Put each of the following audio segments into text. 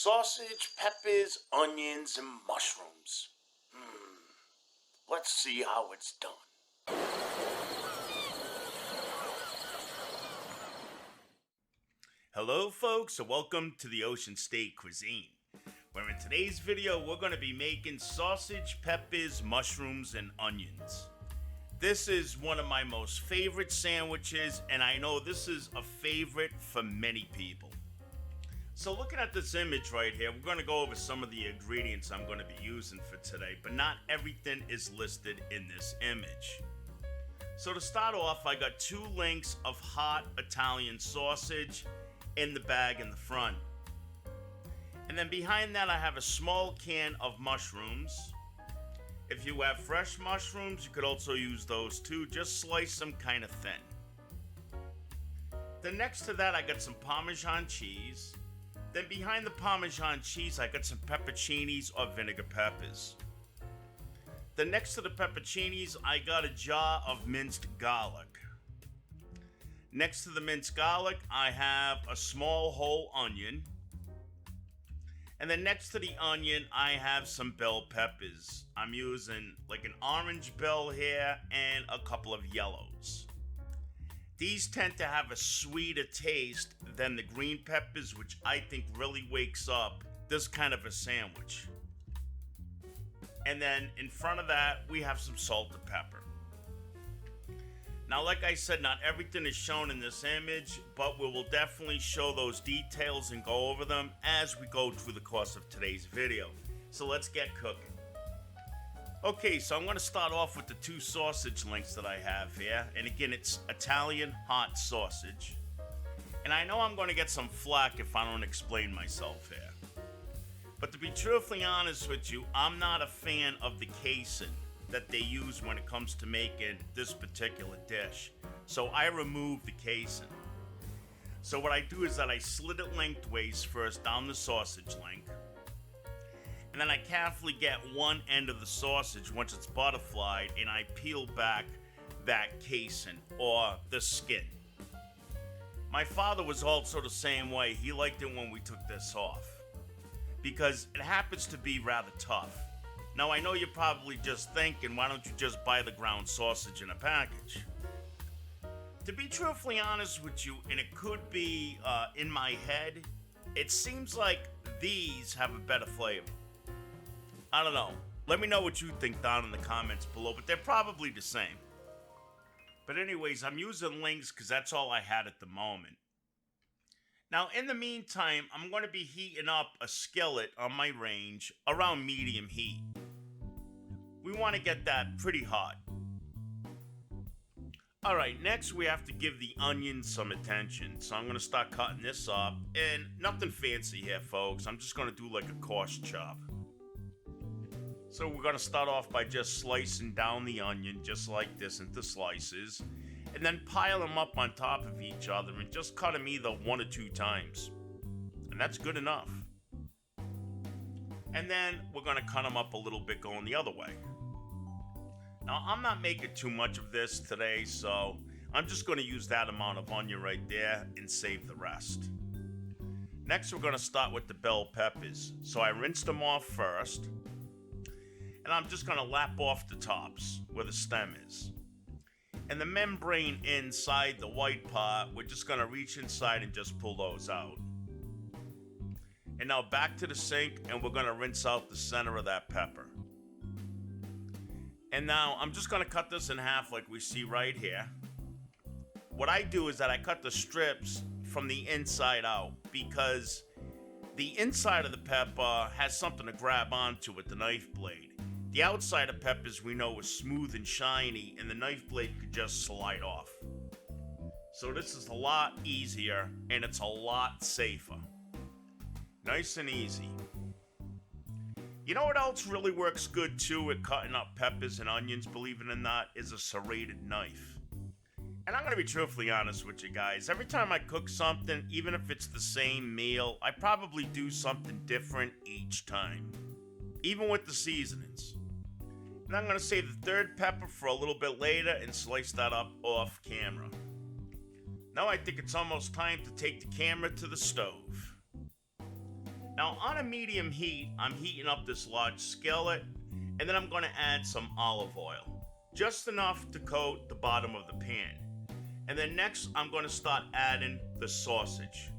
Sausage, peppers, onions, and mushrooms. Let's see how it's done. Hello folks, and welcome to the OceanState Cuisine, where in today's video we're going to be making sausage, peppers, mushrooms, and onions. This is one of my most favorite sandwiches, and I know this is a favorite for many people. So looking at this image right here, we're going to go over some of the ingredients I'm going to be using for today, but not everything is listed in this image. So to start off, I got 2 links of hot Italian sausage in the bag in the front. And then behind that I have a small can of mushrooms. If you have fresh mushrooms, you could also use those too. Just slice them kind of thin. Then next to that I got some Parmesan cheese. Then behind the Parmesan cheese, I got some pepperoncinis or vinegar peppers. Then next to the pepperoncinis, I got a jar of minced garlic. Next to the minced garlic, I have a small whole onion. And then next to the onion, I have some bell peppers. I'm using like an orange bell here and a couple of yellows. These tend to have a sweeter taste than the green peppers, which I think really wakes up this kind of a sandwich. And then in front of that, we have some salt and pepper. Now, like I said, not everything is shown in this image, but we will definitely show those details and go over them as we go through the course of today's video. So let's get cooking. Okay, so I'm going to start off with the 2 sausage links that I have here. And again, it's Italian hot sausage. And I know I'm going to get some flack if I don't explain myself here. But to be truthfully honest with you, I'm not a fan of the casing that they use when it comes to making this particular dish. So I remove the casing. So what I do is that I slit it lengthways first down the sausage link. And then I carefully get one end of the sausage once it's butterflied, and I peel back that casing or the skin. My father was also the same way. He liked it when we took this off because it happens to be rather tough. Now I know you're probably just thinking, why don't you just buy the ground sausage in a package? To be truthfully honest with you, and it could be in my head, it seems like these have a better flavor. I don't know. Let me know what you think down in the comments below, but they're probably the same. But anyways, I'm using links because that's all I had at the moment. Now, in the meantime, I'm going to be heating up a skillet on my range around medium heat. We want to get that pretty hot. Alright, next we have to give the onion some attention. So I'm going to start cutting this up. And nothing fancy here, folks. I'm just going to do like a coarse chop. So we're going to start off by just slicing down the onion just like this into slices. And then pile them up on top of each other and just cut them either 1 or 2 times. And that's good enough. And then we're going to cut them up a little bit going the other way. Now I'm not making too much of this today, so I'm just going to use that amount of onion right there and save the rest. Next we're going to start with the bell peppers. So I rinsed them off first. And I'm just going to lap off the tops where the stem is. And the membrane inside the white part, we're just going to reach inside and just pull those out. And now back to the sink, and we're going to rinse out the center of that pepper. And now I'm just going to cut this in half like we see right here. What I do is that I cut the strips from the inside out because the inside of the pepper has something to grab onto with the knife blade. The outside of peppers we know is smooth and shiny, and the knife blade could just slide off. So this is a lot easier, and it's a lot safer. Nice and easy. You know what else really works good too at cutting up peppers and onions, believe it or not, is a serrated knife. And I'm going to be truthfully honest with you guys. Every time I cook something, even if it's the same meal, I probably do something different each time. Even with the seasonings. And I'm going to save the 3rd pepper for a little bit later and slice that up off camera. Now I think it's almost time to take the camera to the stove. Now on a medium heat, I'm heating up this large skillet, and then I'm going to add some olive oil. Just enough to coat the bottom of the pan. And then next, I'm going to start adding the sausage.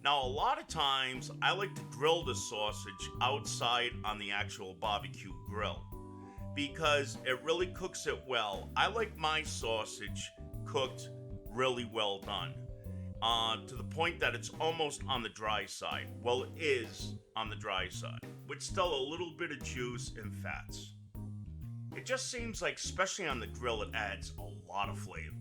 Now, a lot of times, I like to grill the sausage outside on the actual barbecue grill because it really cooks it well. I like my sausage cooked really well done, to the point that it's almost on the dry side. Well, it is on the dry side, with still a little bit of juice and fats. It just seems like, especially on the grill, it adds a lot of flavor.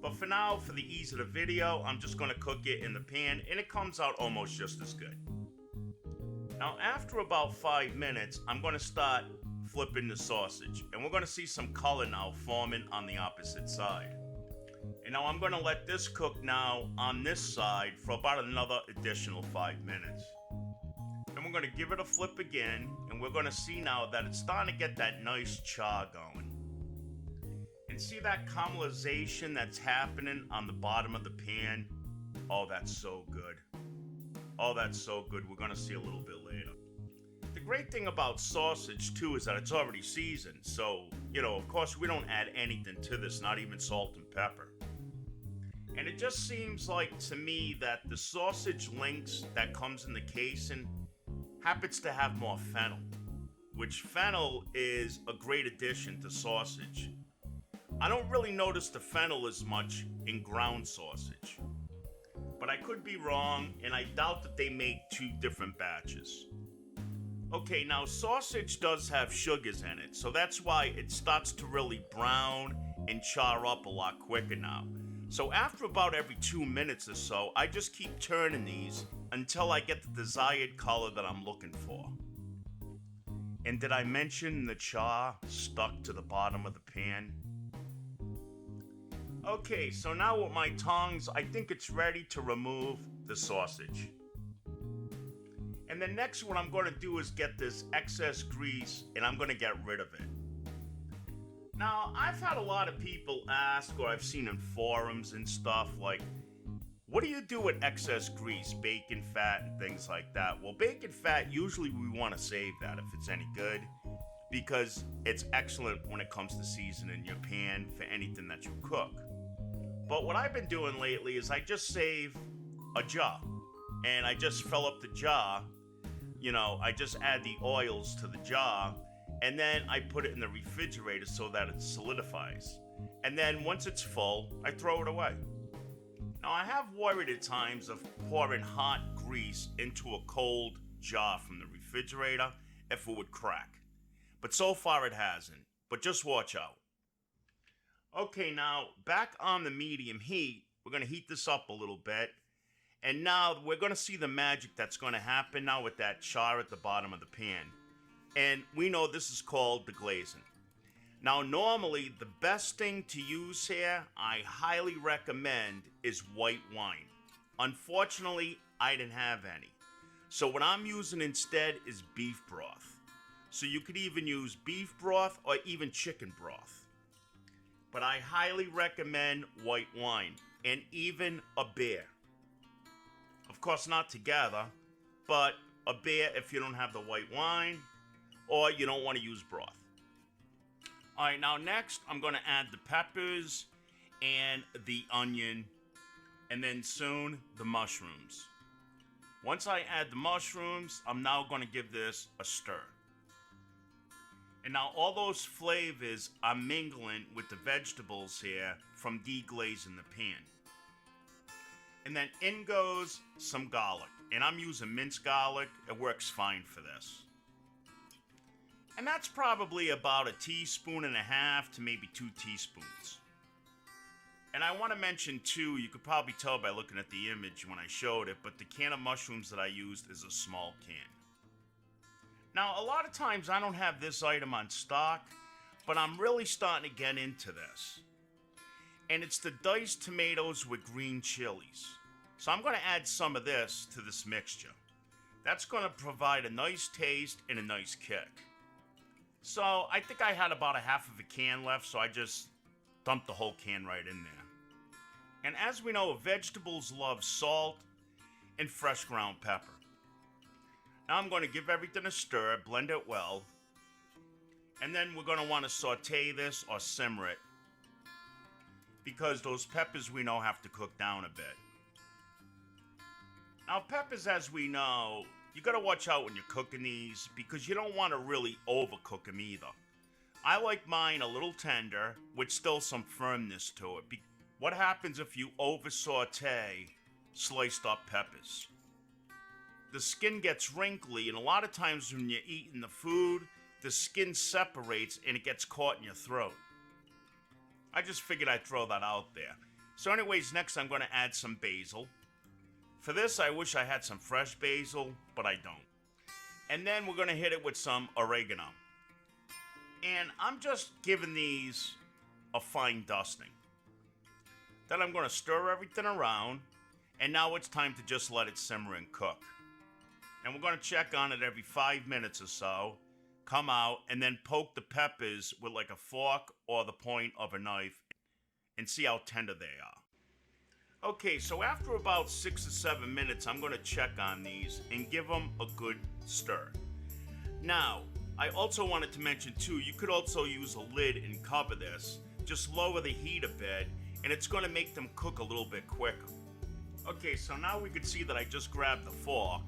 But for now, for the ease of the video, I'm just going to cook it in the pan, and it comes out almost just as good. Now, after about 5 minutes, I'm going to start flipping the sausage, and we're going to see some color now forming on the opposite side. And now I'm going to let this cook now on this side for about another additional 5 minutes. And we're going to give it a flip again, and we're going to see now that it's starting to get that nice char going. And see that caramelization that's happening on the bottom of the pan? Oh, that's so good. Oh, that's so good. We're going to see a little bit later. The great thing about sausage, too, is that it's already seasoned. So, of course, we don't add anything to this, not even salt and pepper. And it just seems like, to me, that the sausage links that comes in the casing happens to have more fennel, which fennel is a great addition to sausage. I don't really notice the fennel as much in ground sausage, but I could be wrong, and I doubt that they make 2 different batches. Okay, now sausage does have sugars in it, so that's why it starts to really brown and char up a lot quicker now. So after about every 2 minutes or so, I just keep turning these until I get the desired color that I'm looking for. And did I mention the char stuck to the bottom of the pan? Okay, so now with my tongs, I think it's ready to remove the sausage. And then next what I'm going to do is get this excess grease, and I'm going to get rid of it. Now, I've had a lot of people ask, or I've seen in forums and stuff, like, what do you do with excess grease, bacon fat and things like that? Well, bacon fat, usually we want to save that if it's any good, because it's excellent when it comes to seasoning your pan for anything that you cook. But what I've been doing lately is I just save a jar, and I just fill up the jar. I just add the oils to the jar, and then I put it in the refrigerator so that it solidifies. And then once it's full, I throw it away. Now, I have worried at times of pouring hot grease into a cold jar from the refrigerator if it would crack. But so far it hasn't. But just watch out. Okay, now, back on the medium heat, we're going to heat this up a little bit. And now we're going to see the magic that's going to happen now with that char at the bottom of the pan. And we know this is called the glazing. Now, normally, the best thing to use here, I highly recommend, is white wine. Unfortunately, I didn't have any. So what I'm using instead is beef broth. So you could even use beef broth or even chicken broth. But I highly recommend white wine and even a beer. Of course, not together, but a beer if you don't have the white wine or you don't want to use broth. All right, now next, I'm going to add the peppers and the onion, and then soon the mushrooms. Once I add the mushrooms, I'm now going to give this a stir. And now all those flavors are mingling with the vegetables here from deglazing the pan. And then in goes some garlic. And I'm using minced garlic. It works fine for this. And that's probably about 1.5 teaspoons to maybe 2 teaspoons. And I want to mention too, you could probably tell by looking at the image when I showed it, but the can of mushrooms that I used is a small can. Now, a lot of times I don't have this item on stock, but I'm really starting to get into this. And it's the diced tomatoes with green chilies. So I'm going to add some of this to this mixture. That's going to provide a nice taste and a nice kick. So I think I had about 1/2 can left, so I just dumped the whole can right in there. And as we know, vegetables love salt and fresh ground pepper. Now I'm going to give everything a stir, blend it well, and then we're going to want to saute this or simmer it because those peppers we know have to cook down a bit. Now peppers, as we know, you got to watch out when you're cooking these because you don't want to really overcook them either. I like mine a little tender with still some firmness to it. What happens if you over saute sliced up peppers? The skin gets wrinkly, and a lot of times when you're eating the food, the skin separates and it gets caught in your throat. I just figured I'd throw that out there. So anyways, next I'm going to add some basil. For this, I wish I had some fresh basil, but I don't. And then we're going to hit it with some oregano. And I'm just giving these a fine dusting. Then I'm going to stir everything around, and now it's time to just let it simmer and cook. And we're going to check on it every 5 minutes or so, come out, and then poke the peppers with like a fork or the point of a knife and see how tender they are. Okay, so after about 6 or 7 minutes, I'm going to check on these and give them a good stir. Now, I also wanted to mention too, you could also use a lid and cover this. Just lower the heat a bit, and it's going to make them cook a little bit quicker. Okay, so now we can see that I just grabbed the fork,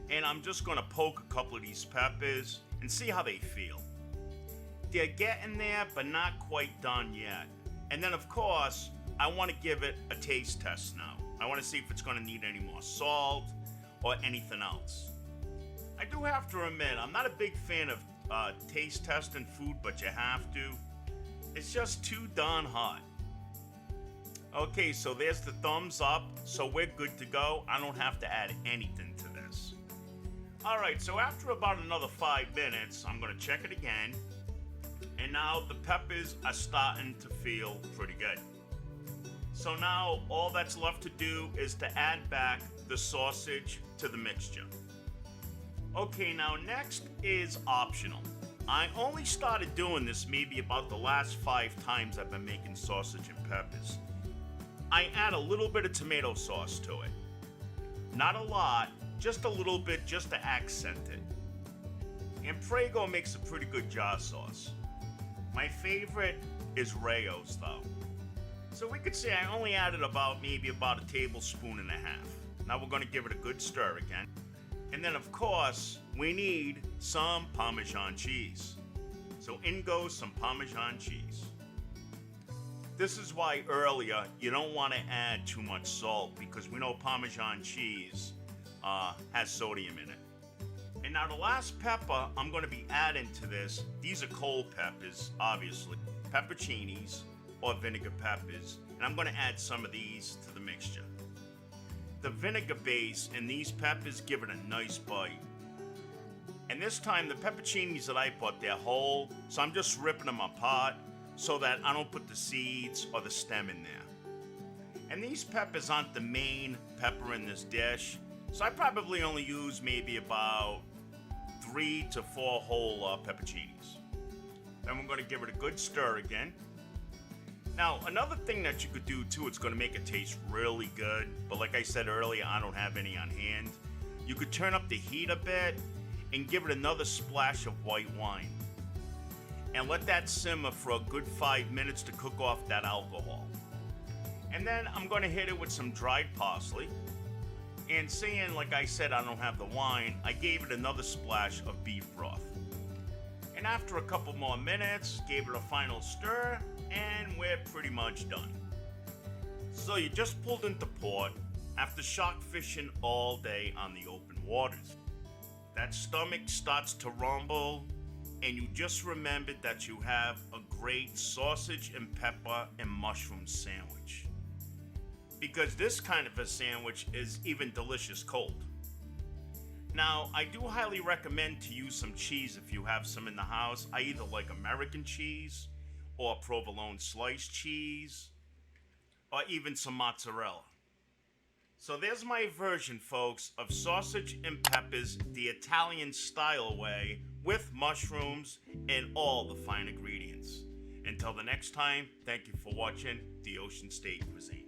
and I'm just going to poke a couple of these peppers and see how they feel. They're getting there, but not quite done yet. And then of course, I want to give it a taste test now. I want to see if it's going to need any more salt or anything else. I do have to admit, I'm not a big fan of taste testing food, but you have to. It's just too darn hot. Okay, so there's the thumbs up, so we're good to go. I don't have to add anything to this. Alright, so after about another 5 minutes, I'm going to check it again. And now the peppers are starting to feel pretty good. So now all that's left to do is to add back the sausage to the mixture. Okay, now next is optional. I only started doing this maybe about the last 5 times I've been making sausage and peppers. I add a little bit of tomato sauce to it. Not a lot, just a little bit just to accent it. And Prego makes a pretty good jar sauce. My favorite is Rayo's though. So we could say I only added maybe about a tablespoon and a half. Now we're going to give it a good stir again. And then of course, we need some Parmesan cheese. So in goes some Parmesan cheese. This is why earlier you don't want to add too much salt because we know Parmesan cheese has sodium in it. And now the last pepper I'm going to be adding to this, these are cold peppers, obviously, pepperoncinis or vinegar peppers, and I'm going to add some of these to the mixture. The vinegar base and these peppers give it a nice bite. And this time the pepperoncinis that I put, they're whole, so I'm just ripping them apart so that I don't put the seeds or the stem in there. And these peppers aren't the main pepper in this dish, so I probably only use maybe about 3 to 4 whole pepperoncinis. Then we're going to give it a good stir again. Now, another thing that you could do too, it's going to make it taste really good, but like I said earlier, I don't have any on hand. You could turn up the heat a bit and give it another splash of white wine. And let that simmer for a good 5 minutes to cook off that alcohol. And then I'm going to hit it with some dried parsley. And seeing, like I said, I don't have the wine, I gave it another splash of beef broth. And after a couple more minutes, gave it a final stir, and we're pretty much done. So you just pulled into port after shark fishing all day on the open waters. That stomach starts to rumble, and you just remembered that you have a great sausage and pepper and mushroom sandwich. Because this kind of a sandwich is even delicious cold. Now, I do highly recommend to use some cheese if you have some in the house. I either like American cheese or provolone sliced cheese or even some mozzarella. So there's my version, folks, of sausage and peppers the Italian style way with mushrooms and all the fine ingredients. Until the next time, thank you for watching the OceanState Cuisine.